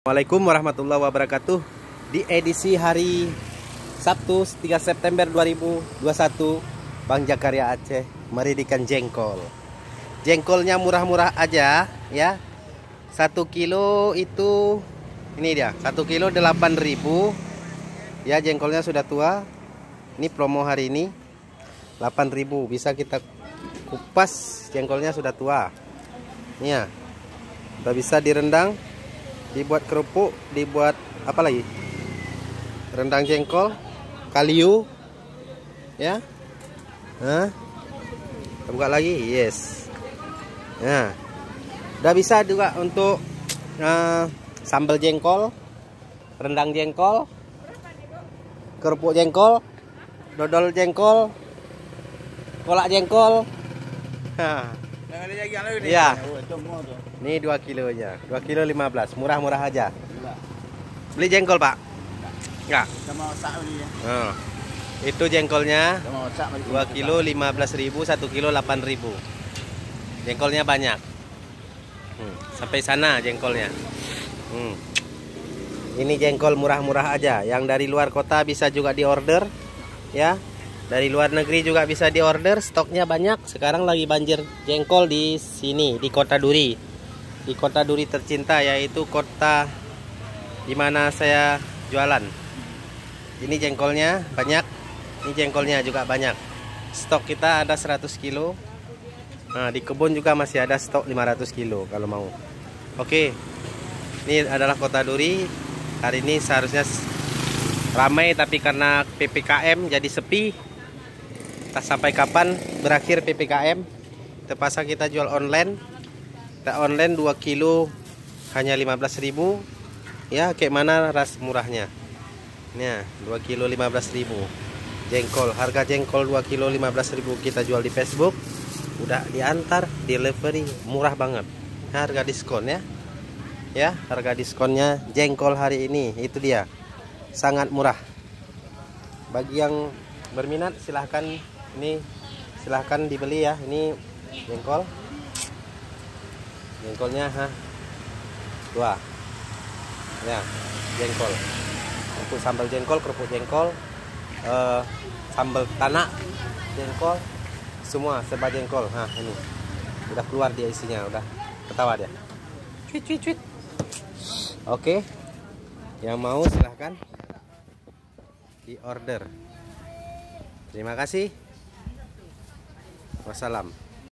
Assalamualaikum warahmatullahi wabarakatuh. Di edisi hari Sabtu 3 September 2021, Bang Jakarya Aceh meridikan jengkol. Jengkolnya murah-murah aja ya. 1 kilo itu ini dia, 1 kilo 8.000. Ya, jengkolnya sudah tua. Ini promo hari ini 8.000, bisa kita kupas. Jengkolnya sudah tua. Ini ya. Udah bisa direndang, dibuat kerupuk, dibuat apa lagi? Rendang jengkol, kaliu, ya. Buka lagi, yes. Nah, udah bisa juga untuk sambal jengkol, rendang jengkol, kerupuk jengkol, dodol jengkol, kolak jengkol. Iya. Ini 2 kilonya, 2 kilo 15, murah-murah aja. Beli jengkol, Pak? Enggak. Itu jengkolnya 2 kilo 15.000, 1 kilo 8.000. Jengkolnya banyak. Sampai sana jengkolnya. Ini jengkol murah-murah aja. Yang dari luar kota bisa juga diorder, ya. Dari luar negeri juga bisa diorder, stoknya banyak. Sekarang lagi banjir jengkol di sini, di Kota Duri. Di Kota Duri tercinta, yaitu kota dimana saya jualan. Ini jengkolnya banyak, ini jengkolnya juga banyak. Stok kita ada 100 kilo. Nah, di kebun juga masih ada stok 500 kilo kalau mau. Oke, ini adalah Kota Duri. Hari ini seharusnya ramai, tapi karena PPKM jadi sepi. Tak sampai kapan berakhir PPKM, terpaksa kita jual online. Kita online 2 kilo hanya 15.000. Ya, kayak mana ras murahnya. Nah, 2 kilo 15.000. Jengkol, harga jengkol 2 kilo 15.000 kita jual di Facebook. Udah diantar, delivery, murah banget. Harga diskon ya. Ya, harga diskonnya jengkol hari ini itu dia. Sangat murah. Bagi yang berminat silahkan, ini silahkan dibeli ya. Ini jengkol, jengkolnya dua ya, jengkol untuk sambal jengkol, kerupuk jengkol, sambal tanak jengkol, semua serba jengkol. Ini udah keluar dia isinya, udah ketawa dia, cuit cuit cuit. Oke, yang mau silahkan di order. Terima kasih. Wassalam.